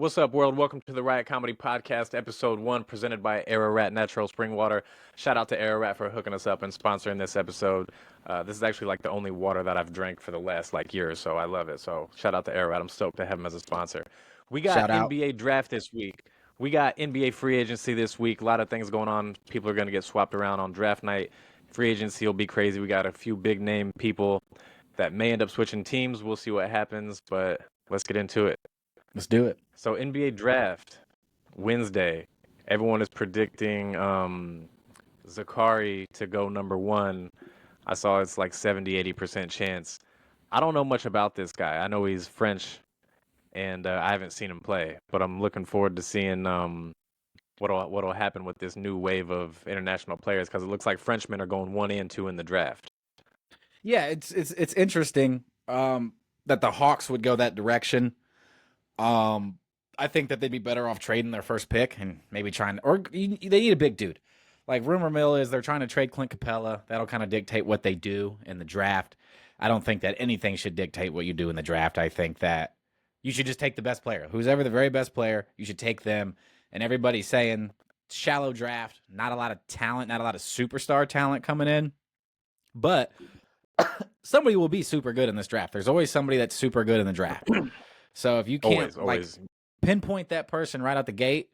What's up, world? Welcome to the Riot Comedy Podcast, Episode 1, presented by Ararat Natural Spring Water. Shout out to Ararat for hooking us up and sponsoring this episode. This is actually like the only water that I've drank for the last year or so. I love it. So shout out to Ararat. I'm stoked to have him as a sponsor. We got Shout out. NBA draft this week. We got NBA free agency this week. A lot of things going on. People are going to get swapped around on draft night. Free agency will be crazy. We got a few big name people that may end up switching teams. We'll see what happens, but let's get into it. Let's do it. So NBA draft Wednesday. Everyone is predicting Zakari to go number 1. I saw it's like 70-80% chance. I don't know much about this guy. I know he's French, and I haven't seen him play, but I'm looking forward to seeing what'll happen with this new wave of international players, because it looks like Frenchmen are going 1 and 2 in the draft. Yeah, it's interesting that the Hawks would go that direction. I think that they'd be better off trading their first pick and maybe they need a big dude. Like, rumor mill is they're trying to trade Clint Capella. That'll kind of dictate what they do in the draft. I don't think that anything should dictate what you do in the draft. I think that you should just take the best player. Who's ever the very best player, you should take them. And everybody's saying shallow draft, not a lot of talent, not a lot of superstar talent coming in. But somebody will be super good in this draft. There's always somebody that's super good in the draft. So if you can't always pinpoint that person right out the gate,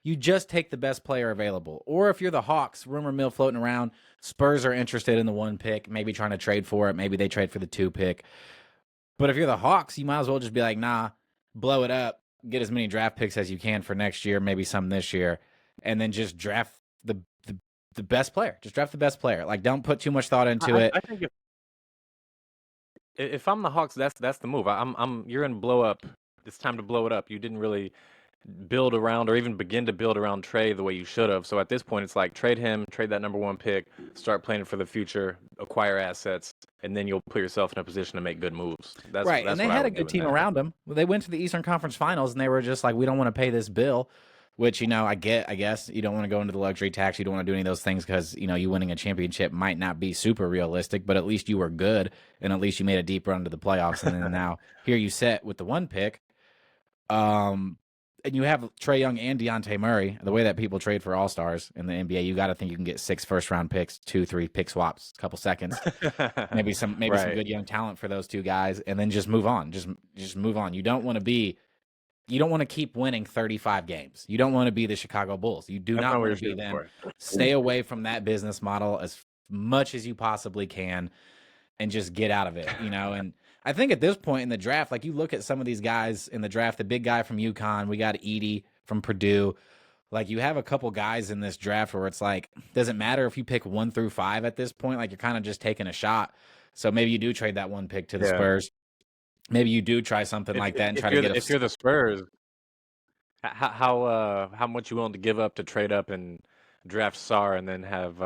you just take the best player available. Or if you're the Hawks, rumor mill floating around, Spurs are interested in the 1 pick, maybe trying to trade for it. Maybe they trade for the 2 pick. But if you're the Hawks, you might as well just be like, nah, blow it up, get as many draft picks as you can for next year, maybe some this year, and then just draft the best player. Just draft the best player. Like, don't put too much thought into it. I think if I'm the Hawks, that's the move. You're in blow up. It's time to blow it up. You didn't really build around or even begin to build around Trey the way you should have. So at this point, it's like trade him, trade that number 1 pick, start planning for the future, acquire assets, and then you'll put yourself in a position to make good moves. That's And they had a good team around them. They went to the Eastern Conference Finals, and they were just like, we don't want to pay this bill. Which, I guess you don't want to go into the luxury tax. You don't want to do any of those things because, you winning a championship might not be super realistic, but at least you were good, and at least you made a deep run to the playoffs. And then now here you sit with the 1 pick. And you have Trae Young and Dejounte Murray. The way that people trade for All-Stars in the NBA, you got to think you can get 6 first-round picks, 2-3 pick swaps, a couple seconds, maybe some good young talent for those 2 guys, and then just move on. Just move on. You don't want to keep winning 35 games. You don't want to be the Chicago Bulls. You do not want to be them. Stay away from that business model as much as you possibly can and just get out of it, And I think at this point in the draft, like, you look at some of these guys in the draft, the big guy from UConn, we got Edey from Purdue. Like, you have a couple guys in this draft where it's like, doesn't matter if you pick 1 through 5 at this point. Like, you're kind of just taking a shot. So maybe you do trade that 1 pick to the Spurs. Maybe you do try something like that and try to get if you're the Spurs, how much you willing to give up to trade up and draft Sarr and then have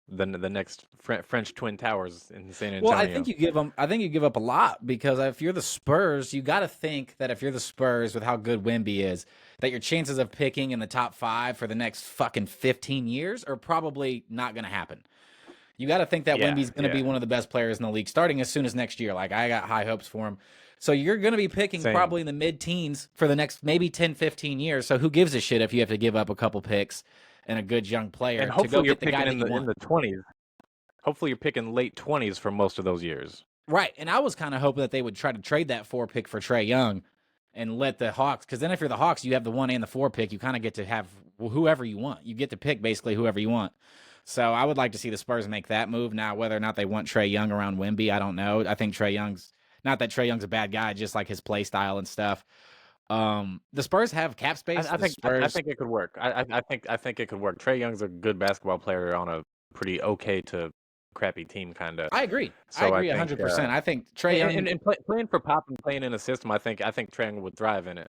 the next French Twin Towers in San Antonio? Well, I think you give up a lot, because if you're the Spurs, you got to think that if you're the Spurs with how good Wemby is, that your chances of picking in the top 5 for the next fucking 15 years are probably not going to happen. You got to think that Wemby's going to be one of the best players in the league starting as soon as next year. Like, I got high hopes for him. So you're going to be picking probably in the mid-teens for the next maybe 10, 15 years. So who gives a shit if you have to give up a couple picks and a good young player and hopefully to go you're get the guy picking that you in the 20s. Hopefully you're picking late 20s for most of those years. Right. And I was kind of hoping that they would try to trade that 4 pick for Trae Young and let the Hawks, because then if you're the Hawks, you have the 1 and the 4 pick. You kind of get to have whoever you want. You get to pick basically whoever you want. So I would like to see the Spurs make that move. Now, whether or not they want Trae Young around Wemby, I don't know. I think not that Trae Young's a bad guy, just like his play style and stuff. The Spurs have cap space. I think it could work. I think it could work. Trae Young's a good basketball player on a pretty okay to crappy team, kind of. I agree. So I agree 100%. I think Trae Young and playing for Pop and playing in a system, I think Trae Young would thrive in it.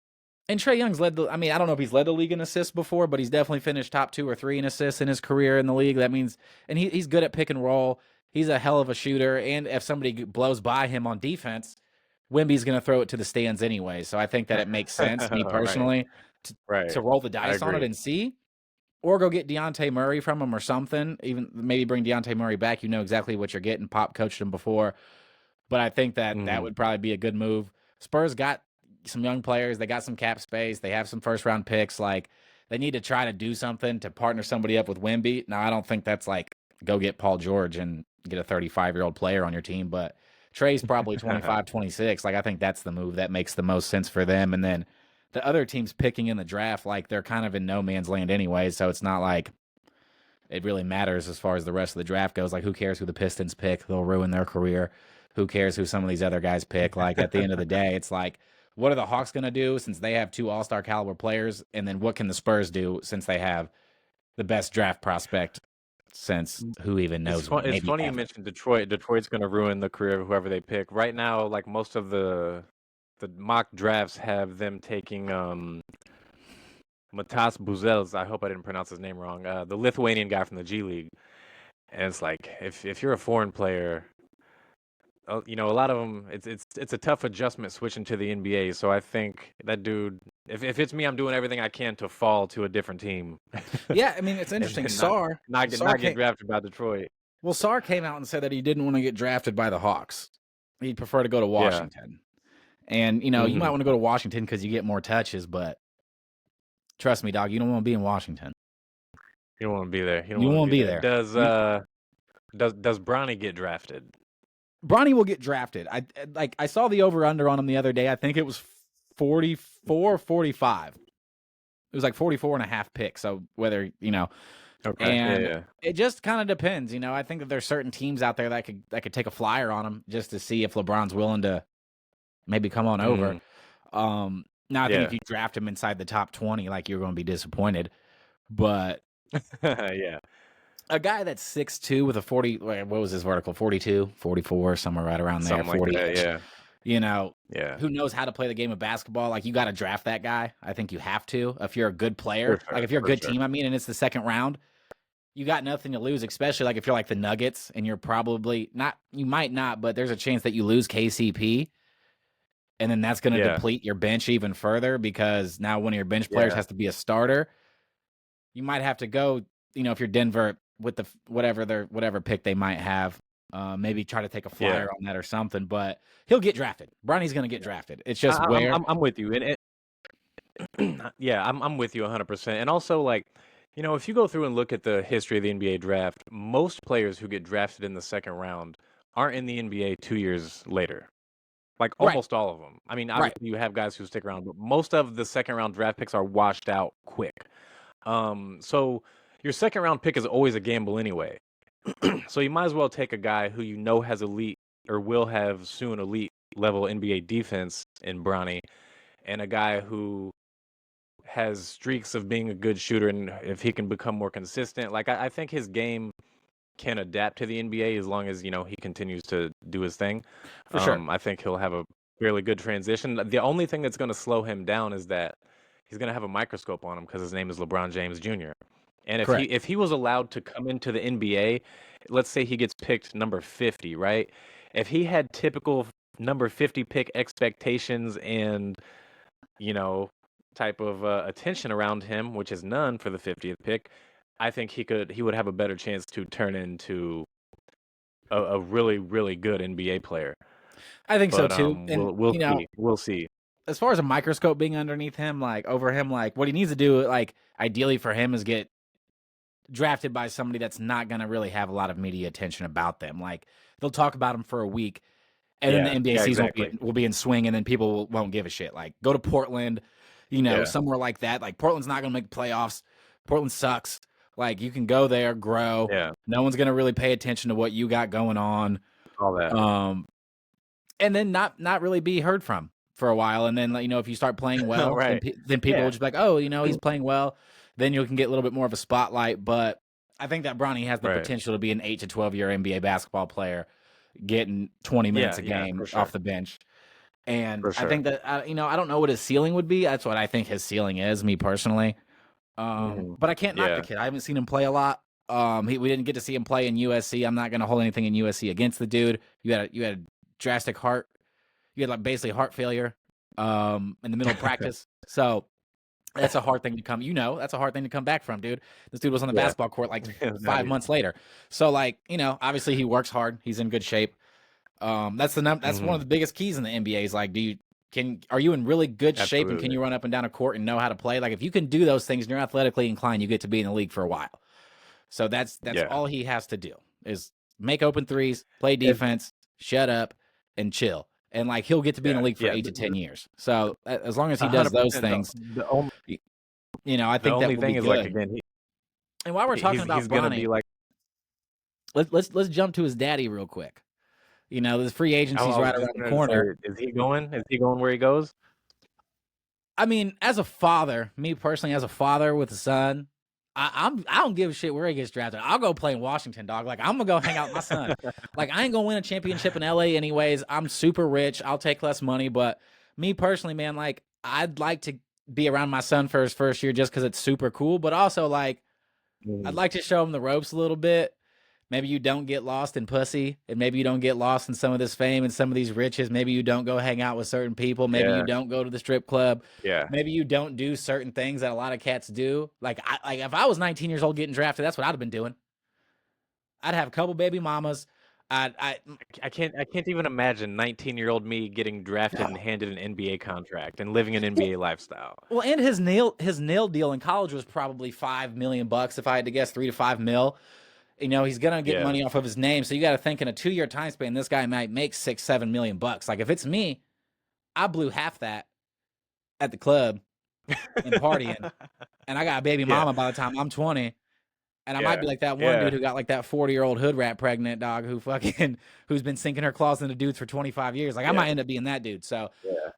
And Trae Young's I don't know if he's led the league in assists before, but he's definitely finished top 2 or 3 in assists in his career in the league. That means, and he's good at pick and roll. He's a hell of a shooter. And if somebody blows by him on defense, Wemby's going to throw it to the stands anyway. So I think that it makes sense, me personally, to roll the dice on it and see. Or go get Dejounte Murray from him or something. Even maybe bring Dejounte Murray back. You know exactly what you're getting. Pop coached him before. But I think that that would probably be a good move. Spurs got some young players. They got some cap space. They have some first-round picks. Like, they need to try to do something to partner somebody up with Wemby. Now, I don't think that's like go get Paul George and get a 35-year-old player on your team, but Trey's probably 25, 26. Like, I think that's the move that makes the most sense for them. And then the other teams picking in the draft, like, they're kind of in no man's land anyway, so it's not like it really matters as far as the rest of the draft goes. Like, who cares who the Pistons pick? They'll ruin their career. Who cares who some of these other guys pick? Like, at the end of the day, it's like, what are the Hawks going to do since they have 2 all-star caliber players? And then what can the Spurs do since they have the best draft prospect since who even knows? It's funny you mentioned Detroit. Detroit's going to ruin the career of whoever they pick. Right now, like, most of the mock drafts have them taking Matas Buzels. I hope I didn't pronounce his name wrong. The Lithuanian guy from the G League. And it's like, if you're a foreign player, you know, a lot of them, it's a tough adjustment switching to the NBA. So I think that dude, if it's me, I'm doing everything I can to fall to a different team. Yeah, I mean, it's interesting. Sarr not get drafted by Detroit. Well, Sarr came out and said that he didn't want to get drafted by the Hawks. He'd prefer to go to Washington. Yeah. And, you know, you might want to go to Washington because you get more touches, but trust me, dog, you don't want to be in Washington. You don't want to be there. You don't want to be there. Does Bronny get drafted? Bronny will get drafted. I saw the over-under on him the other day. I think it was 44, 45. It was like 44 and a half picks. So whether, you know, okay, and it just kind of depends. You know, I think that there's certain teams out there that could take a flyer on him just to see if LeBron's willing to maybe come on over. Now I think if you draft him inside the top 20, like, you're going to be disappointed. But yeah. A guy that's 6'2" with a 40, what was his vertical? 42, 44, somewhere right around there. Something 40. like that, yeah. You know, yeah. Who knows how to play the game of basketball? Like, you got to draft that guy. I think you have to if you're a good player. Sure, like, if you're a good team, I mean, and it's the second round, you got nothing to lose, especially like if you're like the Nuggets and you're probably not, you might not, but there's a chance that you lose KCP. And then that's going to deplete your bench even further because now one of your bench players has to be a starter. You might have to go, you know, if you're Denver with the whatever pick they might have, maybe try to take a flyer on that or something. But he'll get drafted. Bronny's going to get drafted. It's just I'm with you. And I'm with you 100%. And also, like, you know, if you go through and look at the history of the NBA draft, most players who get drafted in the second round aren't in the NBA 2 years later. Like, almost all of them. I mean, obviously you have guys who stick around, but most of the second round draft picks are washed out quick. So your second round pick is always a gamble anyway. So you might as well take a guy who you know has elite or will have soon elite level NBA defense in Bronny, and a guy who has streaks of being a good shooter, and if he can become more consistent, like, I think his game can adapt to the NBA as long as, you know, he continues to do his thing. For sure. I think he'll have a fairly good transition. The only thing that's going to slow him down is that he's going to have a microscope on him because his name is LeBron James Jr. And if he was allowed to come into the NBA, let's say he gets picked number 50, right? If he had typical number 50 pick expectations and, you know, type of attention around him, which is none for the 50th pick, I think he would have a better chance to turn into a really, really good NBA player. I think so too. And we'll see. We'll see. As far as a microscope being underneath him, like over him, like what he needs to do, like ideally for him, is get drafted by somebody that's not going to really have a lot of media attention about them. Like, they'll talk about him for a week, and then the NBA season will be in swing, and then people won't give a shit. Like, go to Portland, you know, somewhere like that. Like, Portland's not going to make playoffs. Portland sucks. Like, you can go there, grow. Yeah. No one's going to really pay attention to what you got going on. All that. And then not really be heard from for a while. And then, you know, if you start playing well, then people will just be like, oh, you know, he's playing well. Then you can get a little bit more of a spotlight. But I think that Bronny has the potential to be an 8 to 12-year NBA basketball player, getting 20 minutes a game off the bench. And I think that, you know, I don't know what his ceiling would be. That's what I think his ceiling is, me personally. But I can't knock the kid. I haven't seen him play a lot. We didn't get to see him play in USC. I'm not going to hold anything in USC against the dude. You had drastic heart. You had like basically heart failure in the middle of practice. So that's a hard thing to come. You know, that's a hard thing to come back from, dude. This dude was on the basketball court like 5 months later. So, like, you know, obviously he works hard. He's in good shape. That's one of the biggest keys in the NBA is like, are you in really good shape, and can Absolutely. you run up and down a court and know how to play? Like, if you can do those things and you're athletically inclined, you get to be in the league for a while. So that's Yeah. all he has to do is make open threes, play If- defense, shut up, and chill. And like, he'll get to be in the league for yeah, 8 to 10 years. So as long as he does 100%. those things, The only I think that only will thing be is, good. like, again, And while we're talking about he's gonna be Bronny, like. let's jump to his daddy real quick. The free agency's I right was just around the gonna corner. say, is he going? Is he going where he goes? I mean, as a father, me personally, as a father with a son, I don't give a shit where he gets drafted. I'll go play in Washington, dog. Like, I'm gonna go hang out with my son. Like, I ain't gonna win a championship in LA anyways. I'm super rich. I'll take less money, but me personally, man, like, I'd like to be around my son for his first year just because it's super cool. But also, like, I'd like to show him the ropes a little bit. Maybe you don't get lost in pussy, and maybe you don't get lost in some of this fame and some of these riches. Maybe you don't go hang out with certain people. Maybe you don't go to the strip club. Yeah. Maybe you don't do certain things that a lot of cats do. Like if I was 19 years old getting drafted, that's what I'd have been doing. I'd have a couple baby mamas. I can't even imagine 19-year-old me getting drafted and handed an NBA contract and living an NBA lifestyle. Well, and his nail deal in college was probably $5 million, if I had to guess, $3 to $5 mil. He's gonna get money off of his name, so you got to think in a 2-year time span, this guy might make $6-7 million. Like, if it's me, I blew half that at the club and partying, and I got a baby mama by the time I'm 20, and I might be like that one dude who got like that 40-year-old hood rat pregnant dog who's been sinking her claws into dudes for 25 years. Like, I might end up being that dude. So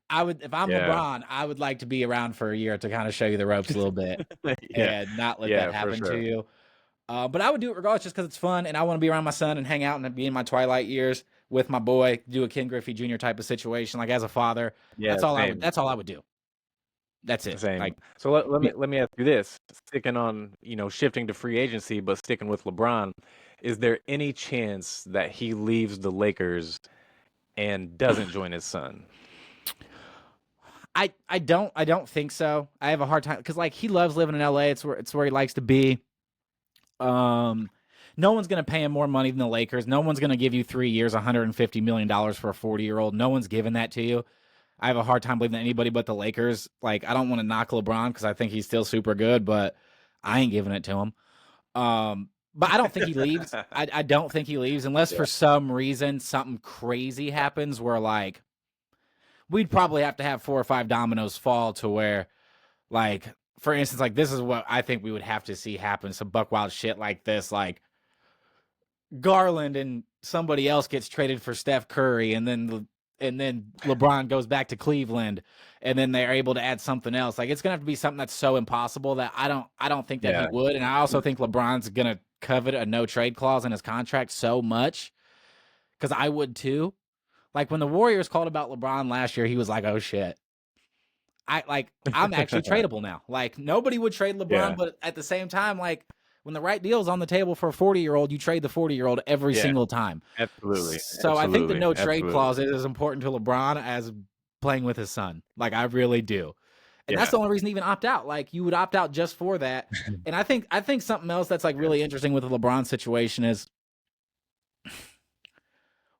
I would, if I'm LeBron, I would like to be around for a year to kind of show you the ropes a little bit and not let that happen to you. But I would do it regardless just because it's fun, and I want to be around my son and hang out and be in my twilight years with my boy, do a Ken Griffey Jr. type of situation. Like, as a father, that's all I would do. That's it. Same. Like, so let me ask you this: sticking on, shifting to free agency, but sticking with LeBron, is there any chance that he leaves the Lakers and doesn't join his son? I don't think so. I have a hard time because, like, he loves living in LA. It's where he likes to be. No one's going to pay him more money than the Lakers. No one's going to give you 3 years, $150 million for a 40-year-old. No one's giving that to you. I have a hard time believing that anybody but the Lakers. Like, I don't want to knock LeBron because I think he's still super good, but I ain't giving it to him. But I don't think he leaves. I don't think he leaves unless for some reason something crazy happens where, like, we'd probably have to have 4 or 5 dominoes fall to where, like, for instance, like, this is what I think we would have to see happen. Some buck wild shit like this, like Garland and somebody else gets traded for Steph Curry, and then LeBron goes back to Cleveland, and then they're able to add something else. Like, it's gonna have to be something that's so impossible that I don't think that he would. And I also think LeBron's gonna covet a no trade clause in his contract so much, because I would too. Like, when the Warriors called about LeBron last year, he was like, "Oh shit, I'm actually tradable now." Like, nobody would trade LeBron, but at the same time, like, when the right deal's on the table for a 40-year-old, you trade the 40-year-old every single time. Absolutely. So I think the no trade clause is as important to LeBron as playing with his son. Like, I really do. And that's the only reason to even opt out. Like, you would opt out just for that. And I think something else that's, like, really interesting with the LeBron situation is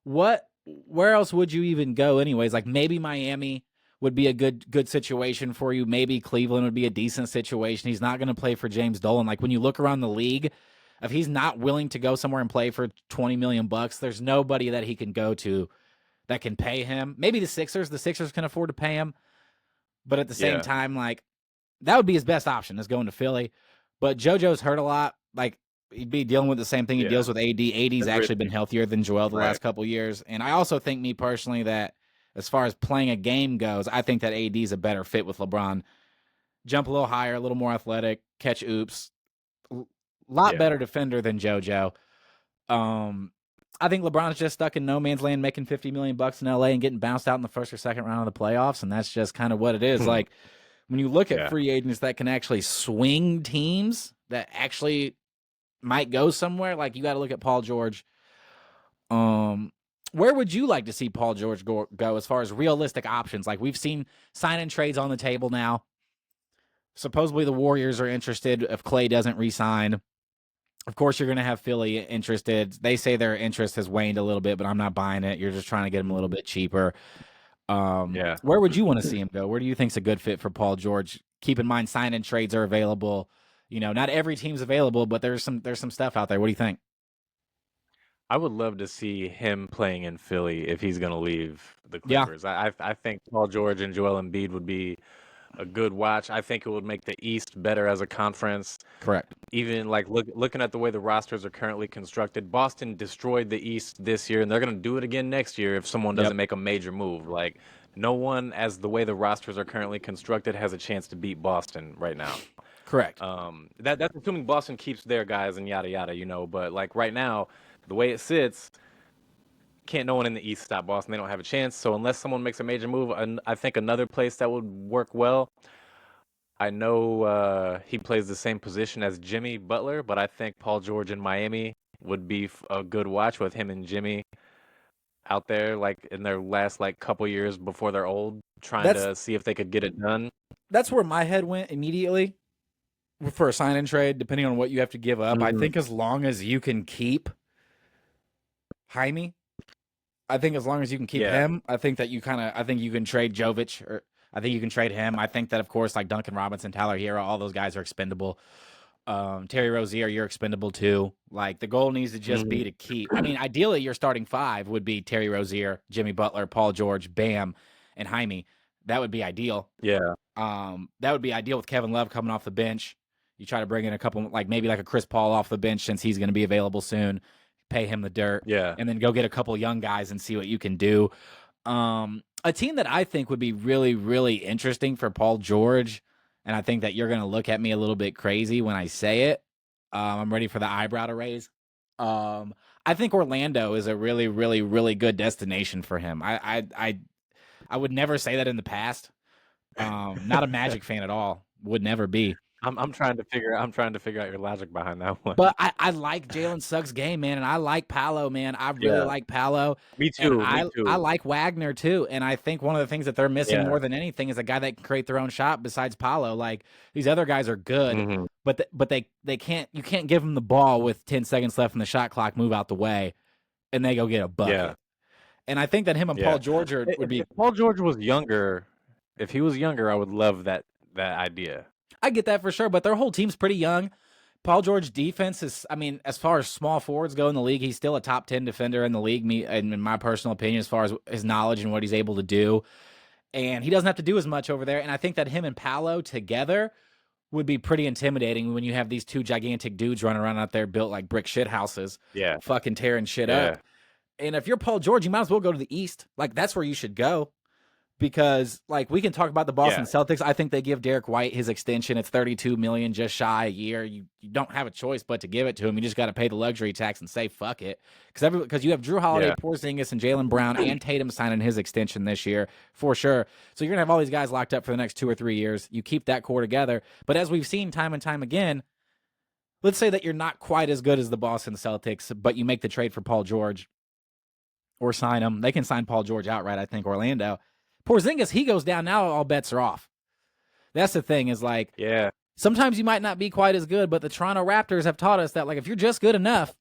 where else would you even go anyways? Like, maybe Miami would be a good situation for you. Maybe Cleveland would be a decent situation. He's not going to play for James Dolan. Like, when you look around the league, if he's not willing to go somewhere and play for $20 million, there's nobody that he can go to that can pay him. Maybe the Sixers. The Sixers can afford to pay him. But at the same time, like, that would be his best option, is going to Philly. But JoJo's hurt a lot. Like, he'd be dealing with the same thing he deals with AD. AD's actually been healthier than Joel the last couple years. And I also think, me personally, that as far as playing a game goes, I think that AD is a better fit with LeBron. Jump a little higher, a little more athletic, catch oops. A lot better defender than JoJo. I think LeBron's just stuck in no man's land, making $50 million in LA and getting bounced out in the first or second round of the playoffs, and that's just kind of what it is. Like, when you look at free agents that can actually swing teams, that actually might go somewhere, like, you got to look at Paul George. Where would you like to see Paul George go as far as realistic options? Like, we've seen sign-in trades on the table now. Supposedly the Warriors are interested if Klay doesn't re-sign. Of course, you're going to have Philly interested. They say their interest has waned a little bit, but I'm not buying it. You're just trying to get him a little bit cheaper. Yeah. Where would you want to see him go? Where do you think's a good fit for Paul George? Keep in mind, sign-in trades are available. Not every team's available, but there's some stuff out there. What do you think? I would love to see him playing in Philly if he's going to leave the Yeah, Clippers. I think Paul George and Joel Embiid would be a good watch. I think it would make the East better as a conference. correct. Even like looking at the way the rosters are currently constructed, Boston destroyed the East this year, and they're going to do it again next year if someone Yep, doesn't make a major move. Like, no one, as the way the rosters are currently constructed, has a chance to beat Boston right now. correct. That's assuming Boston keeps their guys and yada yada. But like right now, the way it sits, can't no one in the East stop Boston. They don't have a chance. So unless someone makes a major move, and I think another place that would work well. I know he plays the same position as Jimmy Butler, but I think Paul George in Miami would be a good watch with him and Jimmy out there, like in their last like couple years before they're old, trying That's to see if they could get it done. that's where my head went immediately for a sign-in trade. Depending on what you have to give up, I Mhm. think as long as you can keep Jaime, I think as long as you can keep Yeah, him, I think you can trade Jovic, or I think you can trade him. I think that, of course, like Duncan Robinson, Tyler Hero, all those guys are expendable. Terry Rozier, you're expendable too. Like, the goal needs to just be mhm. to keep. I mean, ideally, your starting five would be Terry Rozier, Jimmy Butler, Paul George, Bam, and Jaime. That would be ideal. Yeah, That would be ideal with Kevin Love coming off the bench. You try to bring in a couple, like maybe like a Chris Paul off the bench since he's going to be available soon. Pay him the dirt, yeah, and then go get a couple young guys and see what you can do. A team that I think would be really, really interesting for Paul George, and I think that you're going to look at me a little bit crazy when I say it. I'm ready for the eyebrow to raise. I think Orlando is a really, really, really good destination for him. I would never say that in the past. Not a Magic fan at all. Would never be. I'm trying to figure out your logic behind that one. But I like Jalen Suggs' game, man, and I like Paolo, man. I really Yeah, like Paolo, me and too, me I too. like Wagner too. And I think one of the things that they're missing Yeah, more than anything is a guy that can create their own shot besides Paolo. Like, these other guys are good, hmm but they can't. You can't give them the ball with 10 seconds left in the shot clock, move out the way, and they go get a yeah, bucket. And I think that him and yeah. Paul George would be. If Paul George was younger, if he was younger, I would love that idea. I get that for sure, but their whole team's pretty young. Paul George defense is, I mean, as far as small forwards go in the league, he's still a top 10 defender in the league, in my personal opinion, as far as his knowledge and what he's able to do. And he doesn't have to do as much over there. And I think that him and Paolo together would be pretty intimidating when you have these two gigantic dudes running around out there built like brick shit houses, Yeah, fucking tearing shit yeah, up. And if you're Paul George, you might as well go to the East. Like, that's where you should go. Because, like, we can talk about the Boston yeah, Celtics. I think they give Derek White his extension. It's $32 million, just shy a year. You don't have a choice but to give it to him. You just got to pay the luxury tax and say fuck it. Because you have Drew Holiday, yeah, Porzingis, and Jaylen Brown and Tatum signing his extension this year for sure. So you're gonna have all these guys locked up for the next 2 or 3 years. You keep that core together. But as we've seen time and time again, let's say that you're not quite as good as the Boston Celtics, but you make the trade for Paul George or sign him. They can sign Paul George outright. I think Orlando. Porzingis, he goes down now, all bets are off. That's the thing, is like, yeah, sometimes you might not be quite as good, but the Toronto Raptors have taught us that, like, if you're just good enough,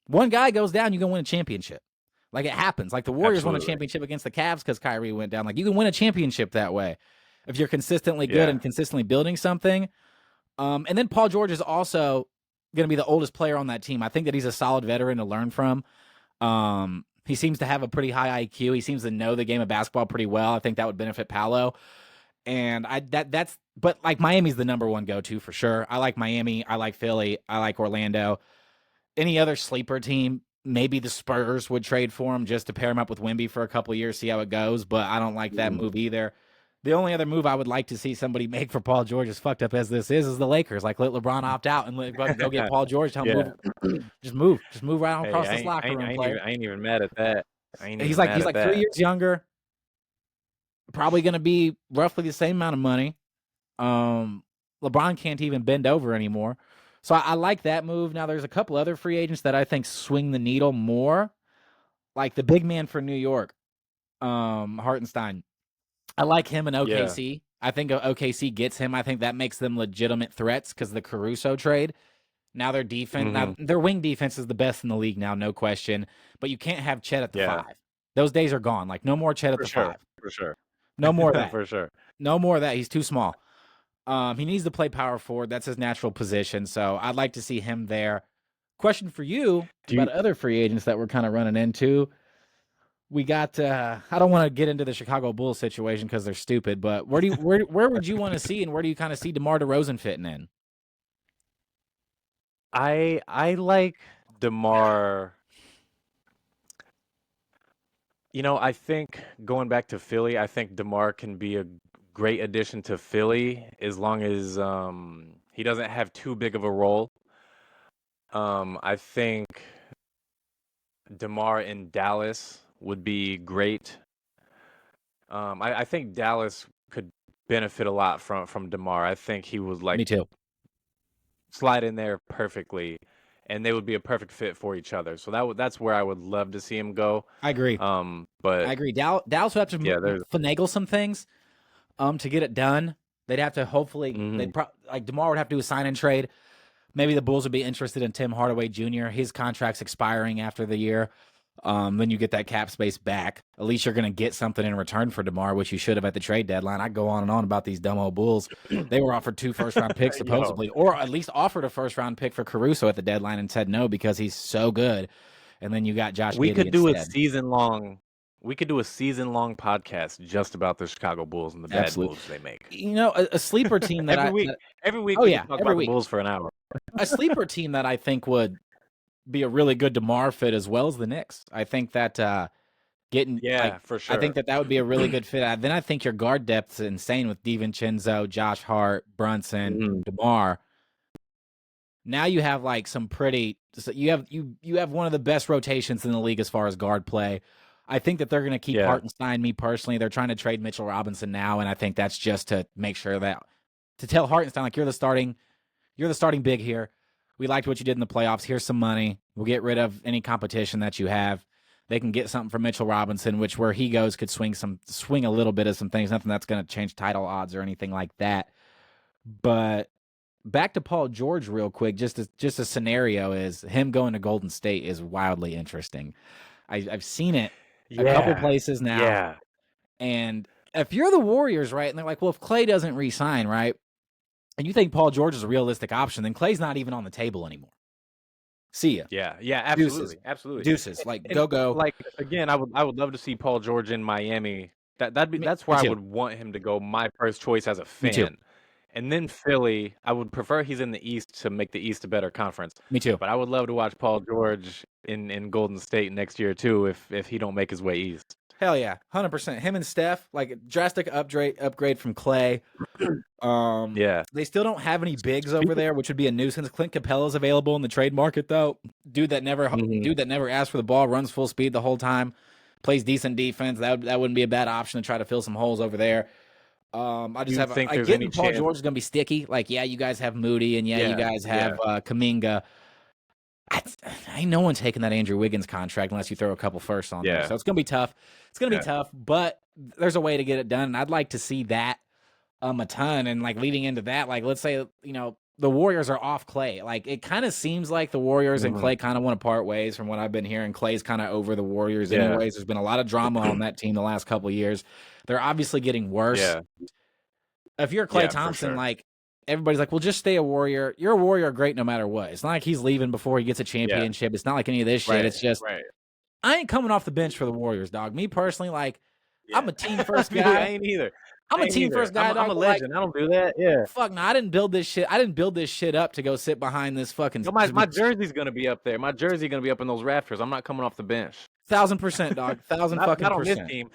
one guy goes down, you can win a championship. Like, it happens. Like, the Warriors won a absolutely. championship against the Cavs because Kyrie went down. Like, you can win a championship that way if you're consistently good Yeah, and consistently building something. And then Paul George is also going to be the oldest player on that team. I think that he's a solid veteran to learn from. He seems to have a pretty high IQ. He seems to know the game of basketball pretty well. I think that would benefit Paolo. And but like, Miami's the number one go-to for sure. I like Miami. I like Philly. I like Orlando. Any other sleeper team, maybe the Spurs would trade for him just to pair him up with Wemby for a couple of years, see how it goes. But I don't like that move either. The only other move I would like to see somebody make for Paul George, as fucked up as this is the Lakers. Like, let LeBron opt out and go get Paul George. Tell him yeah. just move right on Hey, across this locker room, player. I ain't even mad at that. I ain't He's even like mad he's at like 3 that. years younger, probably going to be roughly the same amount of money. LeBron can't even bend over anymore. So I like that move. Now, there's a couple other free agents that I think swing the needle more, like the big man for New York, Hartenstein. I like him in Yeah. OKC. I think OKC gets him. I think that makes them legitimate threats because the Caruso trade. Now their defense, hmm now their wing defense is the best in the league now, no question. But you can't have Chet at the Yeah. five. Those days are gone. Like, no more Chet at For the sure. 5. For sure. No more of that. For sure. No more of that. He's too small. He needs to play power forward. That's his natural position. So I'd like to see him there. Question for you about other free agents that we're kind of running into. We got. I don't want to get into the Chicago Bulls situation because they're stupid. But where would you want to see, and where do you kind of see DeMar DeRozan fitting in? I like DeMar. I think going back to Philly, I think DeMar can be a great addition to Philly as long as he doesn't have too big of a role. I think DeMar in Dallas would be great. I think Dallas could benefit a lot from DeMar. I think he would Me too. slide in there perfectly, and they would be a perfect fit for each other. So that's where I would love to see him go. I agree. But I agree. Dallas would have to finagle some things to get it done. They'd have to hopefully like DeMar would have to do a sign and trade. Maybe the Bulls would be interested in Tim Hardaway Jr. His contract's expiring after the year. Then you get that cap space back. At least you're going to get something in return for DeMar, which you should have at the trade deadline. I go on and on about these dumb old Bulls. They were offered 2 first-round picks supposedly, or at least offered a first-round pick for Caruso at the deadline and said no because he's so good. And then you got Josh Giddey We could do instead. a season-long podcast just about the Chicago Bulls and the bad moves they make. A sleeper team that every week oh, we yeah, can talk every about week. the Bulls for an hour. A sleeper team that I think would be a really good DeMar fit as well as the Knicks. I think that for sure. I think that would be a really good fit. Then I think your guard depth's insane with DiVincenzo, Josh Hart, Brunson, DeMar. Now you have like some pretty. You have one of the best rotations in the league as far as guard play. I think that they're going to keep Hartenstein. Me personally, they're trying to trade Mitchell Robinson now, and I think that's just to make sure that to tell Hartenstein like you're the starting big here. We liked what you did in the playoffs. Here's some money. We'll get rid of any competition that you have. They can get something from Mitchell Robinson, which where he goes could swing a little bit of some things. Nothing that's going to change title odds or anything like that. But back to Paul George real quick. Just a scenario is him going to Golden State is wildly interesting. I've seen it a couple places now. Yeah. And if you're the Warriors, right, and they're like, well, if Klay doesn't re-sign, right, and you think Paul George is a realistic option, then Klay's not even on the table anymore. See ya. Yeah, absolutely. Deuces. Absolutely. Deuces. Like, go. Like, again, I would love to see Paul George in Miami. That's where I would want him to go, my first choice as a fan. Me too. And then Philly, I would prefer he's in the East to make the East a better conference. Me too. But I would love to watch Paul George in Golden State next year too if he don't make his way East. Hell yeah, 100%. Him and Steph, like a drastic upgrade from Klay. They still don't have any bigs over there, which would be a nuisance. Clint Capella's available in the trade market though. Dude that never asks for the ball, runs full speed the whole time, plays decent defense. That wouldn't be a bad option to try to fill some holes over there. I get Paul George is gonna be sticky. Like, you guys have Moody, and you guys have Kuminga. Ain't no one taking that Andrew Wiggins contract unless you throw a couple firsts on there. So it's gonna be tough. It's gonna be tough, but there's a way to get it done. And I'd like to see that a ton. And like leading into that, like let's say the Warriors are off Klay. Like it kind of seems like the Warriors and Klay kind of want to part ways from what I've been hearing. Klay's kind of over the Warriors anyways. There's been a lot of drama on that team the last couple of years. They're obviously getting worse. Yeah. If you're Klay Thompson, like everybody's like, well, just stay a Warrior. You're a Warrior great no matter what. It's not like he's leaving before he gets a championship. It's not like any of this shit. It's just I ain't coming off the bench for the Warriors, dog. Me personally, like I'm a team first guy. I ain't either. I'm a team first guy. I'm a legend. I don't do that. Yeah. Fuck no, I didn't build this shit. I didn't build this shit up to go sit behind this fucking. No, my jersey's gonna be up there. My jersey's gonna be up in those rafters. I'm not coming off the bench. 1000%, dog. 1000 fucking not on percent. this team.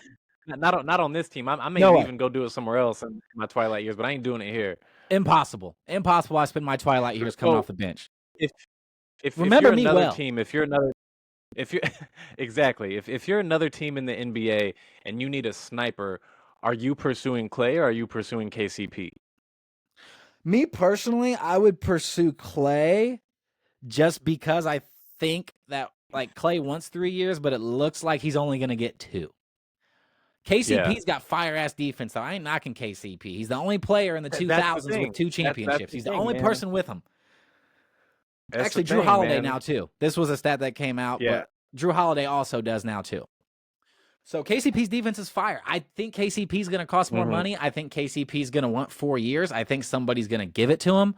Not on this team. I may even go do it somewhere else in my twilight years, but I ain't doing it here. Impossible. I spend my twilight years coming off the bench. If remember you're me another well. team, if you're exactly, if you're another team in the NBA and you need a sniper, are you pursuing Klay or are you pursuing KCP? Me personally, I would pursue Klay just because I think that like Klay wants 3 years, but it looks like he's only going to get 2. KCP's got fire-ass defense, though. I ain't knocking KCP. He's the only player in the 2000s with 2 championships. He's the only person with them. Actually, Drew Holiday now, too. This was a stat that came out, but Drew Holiday also does now, too. So KCP's defense is fire. I think KCP's going to cost more Mhm. money. I think KCP's going to want 4 years. I think somebody's going to give it to him.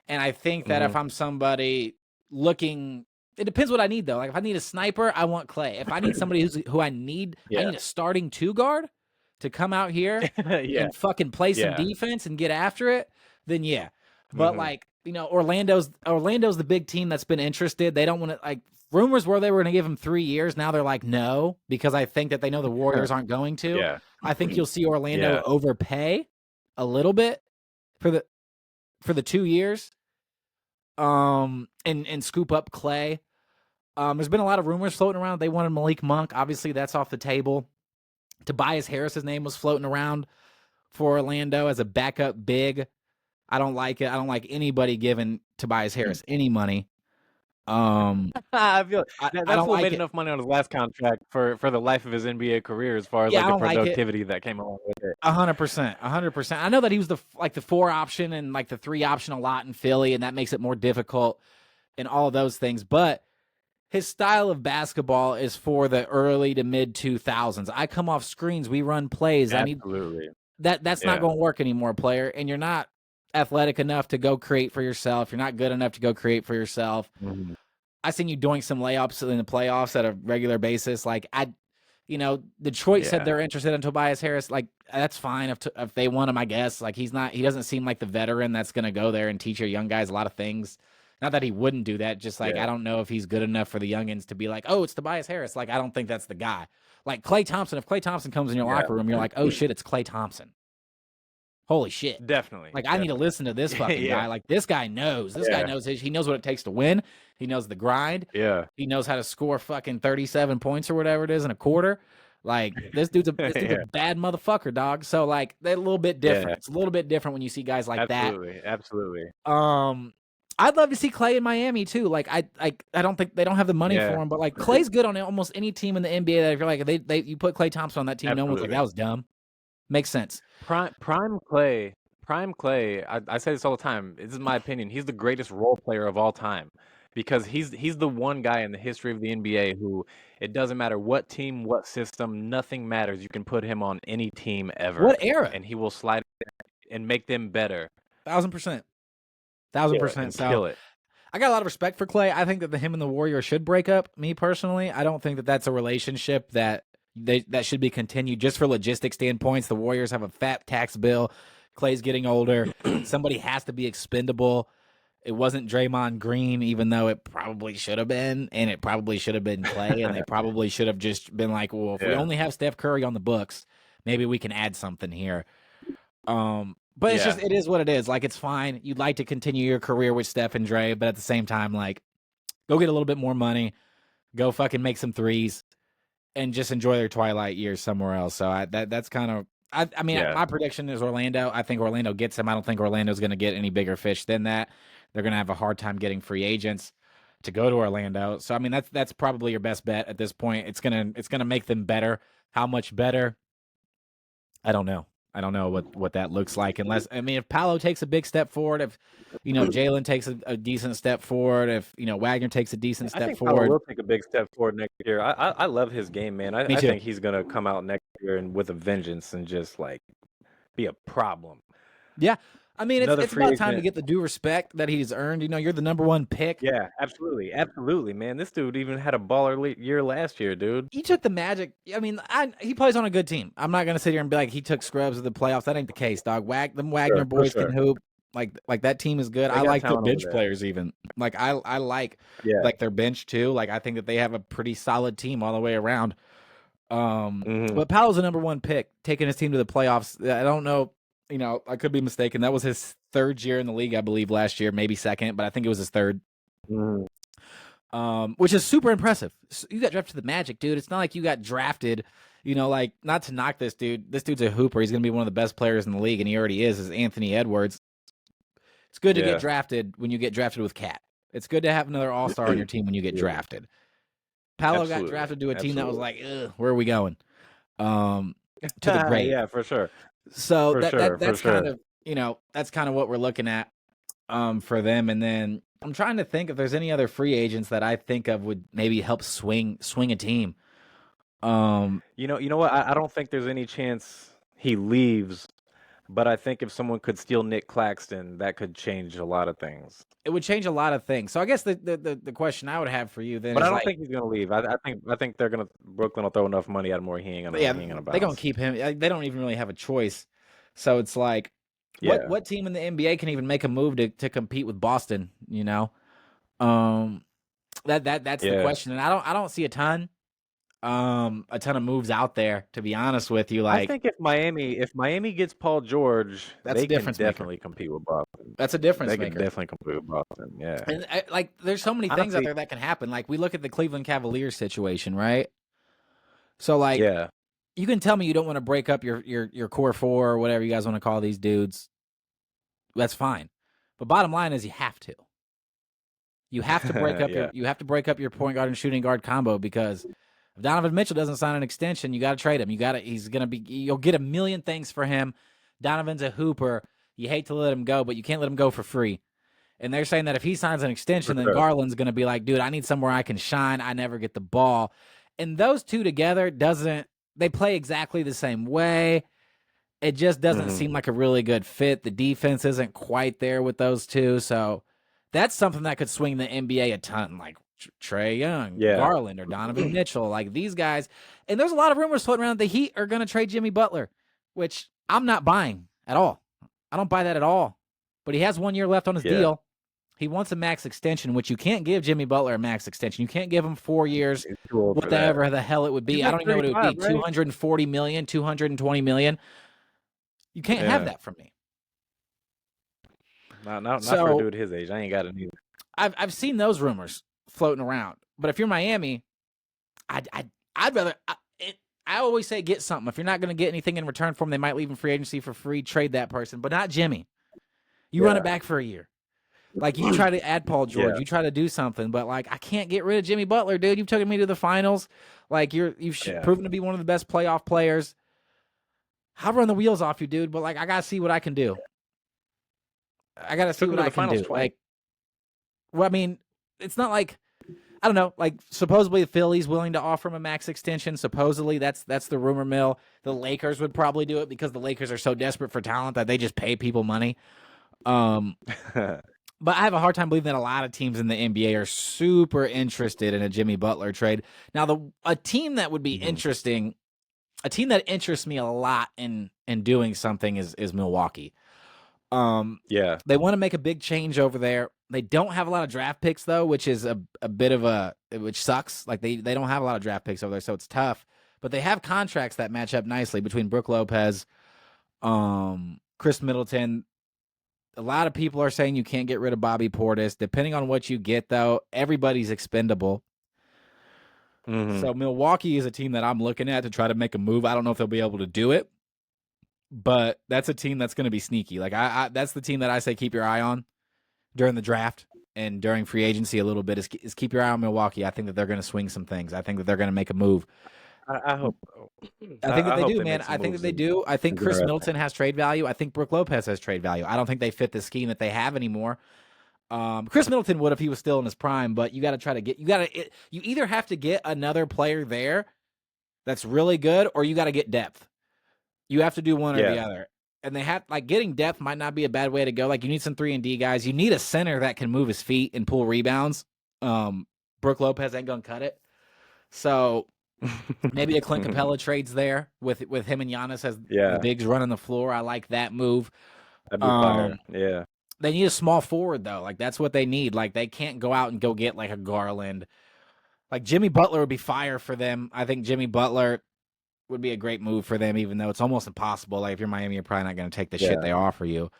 And I think that if I'm somebody looking, it depends what I need though. Like if I need a sniper, I want Klay. If I need somebody who I need Yeah. a starting 2 guard to come out here Yeah. and fucking play some Yeah. defense and get after it, then yeah. But Mhm. like, Orlando's the big team that's been interested. They don't want to, like, rumors were they were going to give him 3 years. Now they're like, no, because I think that they know the Warriors aren't going to. Yeah. I think you'll see Orlando Yeah. overpay a little bit for the 2 years. And scoop up Klay. There's been a lot of rumors floating around. They wanted Malik Monk. Obviously, that's off the table. Tobias Harris's name was floating around for Orlando as a backup big. I don't like it. I don't like anybody giving Tobias Harris any money. I feel I that don't fool like made it. enough money on his last contract for the life of his NBA career, as far as Yeah, like I the don't like it. productivity that came along with it. 100%. I know that he was the 4 option and like the 3 option a lot in Philly, and that makes it more difficult and all of those things. But his style of basketball is for the early to mid 2000s. I come off screens, we run plays. Absolutely. That's not going to work anymore, player. And you're not athletic enough to go create for yourself. You're not good enough to go create for yourself. Mhm. I seen you doing some layups in the playoffs at a regular basis. Like Detroit said they're interested in Tobias Harris. Like that's fine if they want him, I guess. Like he doesn't seem like the veteran that's going to go there and teach your young guys a lot of things. Not that he wouldn't do that, just like I don't know if he's good enough for the youngins to be like, oh, it's Tobias Harris. Like I don't think that's the guy. Like Klay Thompson, if Klay Thompson comes in your locker room, you're like, oh shit, it's Klay Thompson. Holy shit. Definitely. Like I need to listen to this fucking guy. Like this guy knows. This guy knows he knows what it takes to win. He knows the grind. Yeah. He knows how to score fucking 37 points or whatever it is in a quarter. Like this dude's a bad motherfucker, dog. So like they're a little bit different. Yeah. It's a little bit different when you see guys like Absolutely. I'd love to see Klay in Miami too. Like I don't think they don't have the money for him, but like Klay's good on almost any team in the NBA that if you're like you put Klay Thompson on that team, no one's like that was dumb. Makes sense. Prime Klay. I say this all the time. This is my opinion. He's the greatest role player of all time, because he's the one guy in the history of the NBA who it doesn't matter what team, what system, nothing matters. You can put him on any team ever. What era? And he will slide and make them better. 1000%. And kill it. I got a lot of respect for Klay. I think that him and the Warriors should break up. Me personally, I don't think that that's a relationship that should be continued just for logistic standpoints. The Warriors have a fat tax bill. Klay's getting older. Somebody has to be expendable. It wasn't Draymond Green, even though it probably should have been, and it probably should have been Klay, and they probably should have just been like, well, if we only have Steph Curry on the books, maybe we can add something here. But it's just, it is what it is. Like, it's fine. You'd like to continue your career with Steph and Dre, but at the same time, like, go get a little bit more money, go fucking make some threes, and just enjoy their twilight years somewhere else. So that's kind of, I mean, my prediction is Orlando. I think Orlando gets him. I don't think Orlando's going to get any bigger fish than that. They're going to have a hard time getting free agents to go to Orlando. So I mean, that's probably your best bet at this point. It's gonna make them better. How much better? I don't know. I don't know what that looks like, unless, I mean, if Paolo takes a big step forward, if Jalen takes a decent step forward, if Wagner takes a decent step forward. Paolo will take a big step forward next year. I love his game, man. I think he's gonna come out next year and with a vengeance and just like be a problem. Yeah. I mean, it's about time to get the due respect that he's earned. You're the number 1 pick. Yeah, absolutely, man. This dude even had a baller year last year, dude. He took the Magic. I mean, he plays on a good team. I'm not gonna sit here and be like he took scrubs of the playoffs. That ain't the case, dog. Them Wagner boys can hoop. Like that team is good. I like their bench players even. Like I like their bench too. Like I think that they have a pretty solid team all the way around. But Paolo's the number 1 pick, taking his team to the playoffs. I don't know. I could be mistaken. That was his 3rd year in the league, I believe, last year, maybe 2nd, but I think it was his 3rd. Which is super impressive. You got drafted to the Magic, dude. It's not like you got drafted, like, not to knock this dude. This dude's a hooper. He's going to be one of the best players in the league, and he already is Anthony Edwards. It's good to get drafted when you get drafted with Cat. It's good to have another all-star on your team when you get drafted. Paolo got drafted to a team that was like, ugh, where are we going? To the grave. Yeah, for sure. So that's kind of that's kind of what we're looking at for them. And then I'm trying to think if there's any other free agents that I think of would maybe help swing a team. You know what? I don't think there's any chance he leaves, but I think if someone could steal Nick Claxton, that could change a lot of things. It would change a lot of things. So I guess the question I would have for you then But is I don't like, think he's gonna leave. I think they're gonna Brooklyn will throw enough money at him where he ain't yeah, gonna they're gonna bounce. keep him. They don't even really have a choice. So it's like, Yeah. what team in the NBA can even make a move to compete with Boston? You know, um, that's the Yeah. question, and I don't see a ton of moves out there, to be honest with you. I Like, think if Miami gets Paul George, that's a they can difference maker. definitely compete with Boston. That's a difference They can maker. definitely compete with Boston. Yeah. And like, there's so many things out Honestly, there that can happen. Like, we look at the Cleveland Cavaliers situation, right? So like, yeah. you can tell me you don't want to break up your core four or whatever you guys want to call these dudes. That's fine. But bottom line is you have to. You have to break up Yeah. your point guard and shooting guard combo, because if Donovan Mitchell doesn't sign an extension, you got to trade him. You'll get a million things for him. Donovan's a hooper. You hate to let him go, but you can't let him go for free. And they're saying that if he signs an extension, then Garland's going to be like, dude, I need somewhere I can shine. I never get the ball. And those two together they play exactly the same way. It just doesn't seem like a really good fit. The defense isn't quite there with those two. So that's something that could swing the NBA a ton, like Trae Young, Garland, or Donovan Mitchell, like these guys. And there's a lot of rumors floating around that the Heat are going to trade Jimmy Butler, which I'm not buying at all. I don't buy that at all. But he has 1 year left on his deal. He wants a max extension, which you can't give Jimmy Butler a max extension. You can't give him 4 years, whatever the hell it would be. I don't even know what it would be, right? $240 million, $220 million. You can't have that from me. Not for a dude his age. I ain't got it either. I've seen those rumors floating around. But if you're Miami, I'd rather. I always say get something. If you're not going to get anything in return for him, they might leave in free agency for free. Trade that person, but not Jimmy. You run it back for a year. Like, you try to add Paul George, you try to do something, but like, I can't get rid of Jimmy Butler, dude. You've taken me to the finals. Like, you've proven to be one of the best playoff players. I'll run the wheels off you, dude, but like, I gotta see what I can do. I gotta see what I can do. Like, well, I mean, it's not like, I don't know. Like, supposedly the Philly's willing to offer him a max extension. Supposedly that's the rumor mill. The Lakers would probably do it because the Lakers are so desperate for talent that they just pay people money. But I have a hard time believing that a lot of teams in the NBA are super interested in a Jimmy Butler trade. Now, a team that would be interesting, a team that interests me a lot in doing something is Milwaukee. They want to make a big change over there. They don't have a lot of draft picks, though, which is a bit of which sucks. Like, they don't have a lot of draft picks over there, so it's tough. But they have contracts that match up nicely between Brook Lopez, Chris Middleton. A lot of people are saying you can't get rid of Bobby Portis. Depending on what you get, though, everybody's expendable. So Milwaukee is a team that I'm looking at to try to make a move. I don't know if they'll be able to do it, but that's a team that's going to be sneaky. Like, that's the team that I say keep your eye on during the draft and during free agency a little bit is keep your eye on Milwaukee. I think that they're going to swing some things. I think that they're going to make a move. I hope. I think that they do, man. I think that they do. I think Chris Middleton has trade value. I think Brook Lopez has trade value. I don't think they fit the scheme that they have anymore. Chris Middleton would if he was still in his prime, but you got to try to you either have to get another player there that's really good, or you got to get depth. You have to do one or the other. And they have, like, getting depth might not be a bad way to go. Like, you need some 3-and-D guys. You need a center that can move his feet and pull rebounds. Brook Lopez ain't gonna cut it. So maybe a Clint Capella trades there with him and Giannis as the bigs running the floor. I like that move. That'd be fire. Yeah. They need a small forward, though. Like, that's what they need. Like, they can't go out and go get, like, a Garland. Like, Jimmy Butler would be fire for them. I think Jimmy Butler would be a great move for them, even though it's almost impossible. Like, if you're Miami, you're probably not going to take the shit they offer you.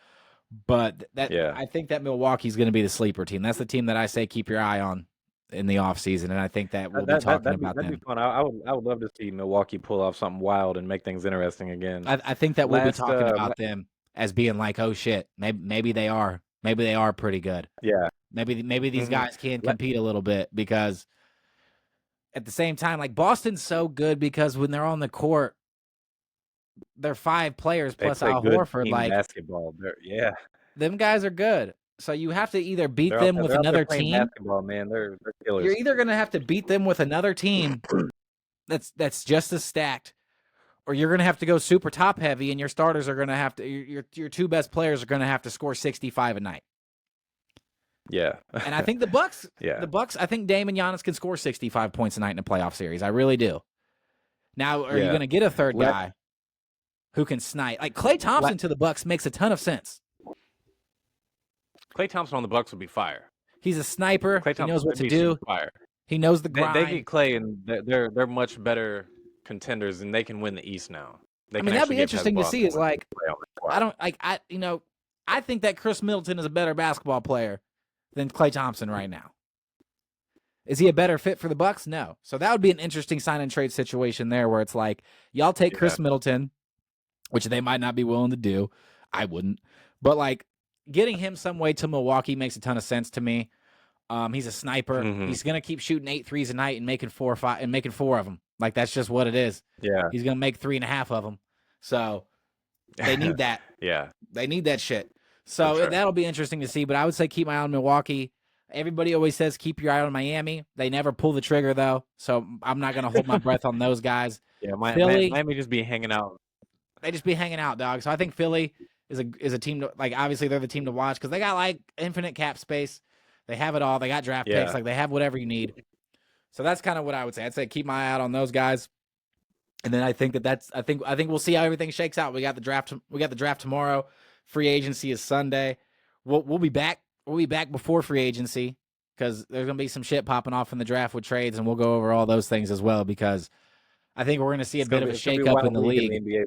But I think that Milwaukee's going to be the sleeper team. That's the team that I say keep your eye on in the offseason, and I think that we'll be talking about them. That'd be fun. I would love to see Milwaukee pull off something wild and make things interesting again. I think that we'll be talking about them as being like, oh shit, maybe they are. Maybe they are pretty good. Yeah. Maybe these guys can compete a little bit, because at the same time, like, Boston's so good because when they're on the court, they're 5 players plus Al Horford. Like, basketball. Them guys are good. So you have to either beat them with another team. Basketball, man. They're killers. You're either going to have to beat them with another team that's just as stacked, or you're going to have to go super top heavy, and your starters are going to have to your two best players are going to have to score 65 a night. Yeah. And I think the Bucks, Yeah. I think Dame and Giannis can score 65 points a night in a playoff series. I really do. Now, are you going to get a third guy who can snipe? Like Klay Thompson to the Bucks makes a ton of sense. Klay Thompson on the Bucks would be fire. He's a sniper. He knows what to do. Fire. He knows the grind. They get Klay, and they're much better contenders, and they can win the East now. I mean, that'd be interesting to see. Is like I think that Chris Middleton is a better basketball player than Klay Thompson right now. Is he a better fit for the Bucks? No. So that would be an interesting sign and trade situation there, where it's like y'all take Chris Middleton, which they might not be willing to do. I wouldn't, but like getting him some way to Milwaukee makes a ton of sense to me. He's a sniper. Mm-hmm. He's gonna keep shooting 8 threes a night and making 4 or 5 and making 4 of them. Like that's just what it is. Yeah. He's gonna make 3.5 of them. So they need that. Yeah. They need that shit. So that'll be interesting to see. But I would say keep my eye on Milwaukee. Everybody always says keep your eye on Miami. They never pull the trigger though, so I'm not gonna hold my breath on those guys. Yeah, Miami just be hanging out. They just be hanging out, dog. So I think Philly is a team to, like, obviously they're the team to watch because they got like infinite cap space. They have it all. They got draft picks. Like they have whatever you need. So that's kind of what I would say. I'd say keep my eye out on those guys. And then I think I think we'll see how everything shakes out. We got the draft tomorrow. Free agency is Sunday. We'll be back. We'll be back before free agency because there's going to be some shit popping off in the draft with trades, and we'll go over all those things as well because I think we're going to see a bit of a shakeup in the league.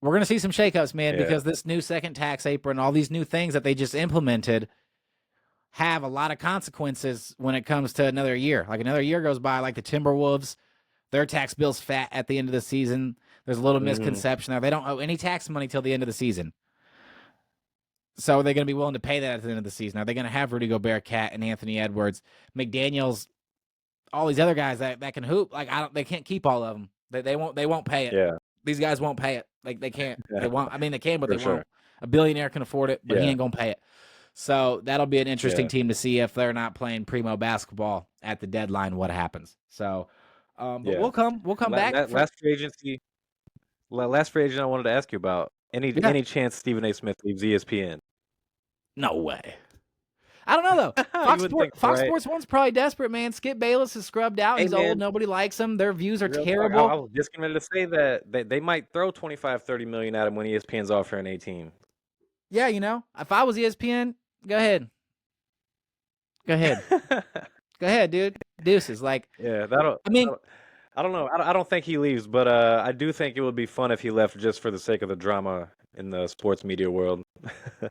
We're going to see some shakeups, man, because this new second tax apron, all these new things that they just implemented have a lot of consequences when it comes to another year. Like another year goes by, like the Timberwolves, their tax bill's fat at the end of the season. There's a little misconception there. They don't owe any tax money till the end of the season. So are they going to be willing to pay that at the end of the season? Are they going to have Rudy Gobert, Cat, and Anthony Edwards, McDaniels, all these other guys that can hoop? Like they can't keep all of them. They won't pay it. Yeah. These guys won't pay it. Like they can't. They won't. I mean, they can, but they won't. A billionaire can afford it, but he ain't going to pay it. So that'll be an interesting team to see if they're not playing primo basketball at the deadline. What happens? So, but we'll come back. Last free agency. Last free agent I wanted to ask you about. Any chance Stephen A. Smith leaves ESPN? No way. I don't know though. Fox Sports 1's probably desperate, man. Skip Bayless is scrubbed out. He's old. Nobody likes him. Their views are terrible. I was just going to say that they might throw $25-30 million at him when ESPN's offering 18. Yeah, if I was ESPN, go ahead. Go ahead, dude. Deuces. Like, I don't know. I don't think he leaves, but I do think it would be fun if he left just for the sake of the drama in the sports media world.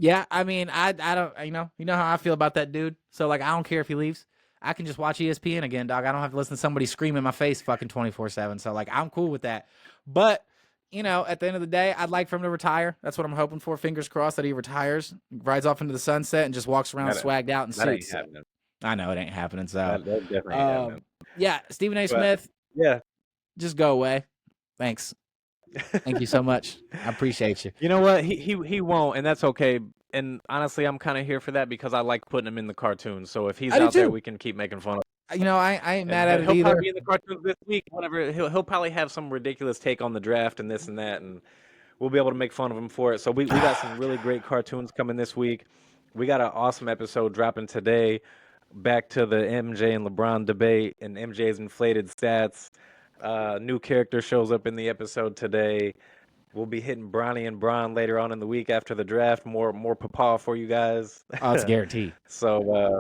Yeah, I mean, I don't, you know how I feel about that dude. So like, I don't care if he leaves. I can just watch ESPN again, dog. I don't have to listen to somebody scream in my face fucking 24/7. So like, I'm cool with that. But at the end of the day, I'd like for him to retire. That's what I'm hoping for. Fingers crossed that he retires, rides off into the sunset, and just walks around swagged out in suits. Ain't happening. I know it ain't happening. So that definitely ain't happening. Yeah, Stephen A. Smith. Yeah, just go away. Thanks. Thank you so much. I appreciate you. You know what? He won't, and that's okay. And honestly, I'm kind of here for that because I like putting him in the cartoons. So if he's out there, we can keep making fun of him. I ain't mad at it either. He'll probably be in the cartoons this week. Whatever. He'll probably have some ridiculous take on the draft and this and that, and we'll be able to make fun of him for it. So we got some really great cartoons coming this week. We got an awesome episode dropping today. Back to the MJ and LeBron debate and MJ's inflated stats. New character shows up in the episode today. We'll be hitting Bronny and Bron later on in the week after the draft. More papa for you guys. Oh, it's guaranteed. So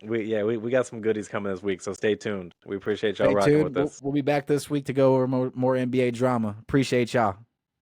we got some goodies coming this week. So stay tuned. We appreciate y'all rocking with us. We'll be back this week to go over more NBA drama. Appreciate y'all.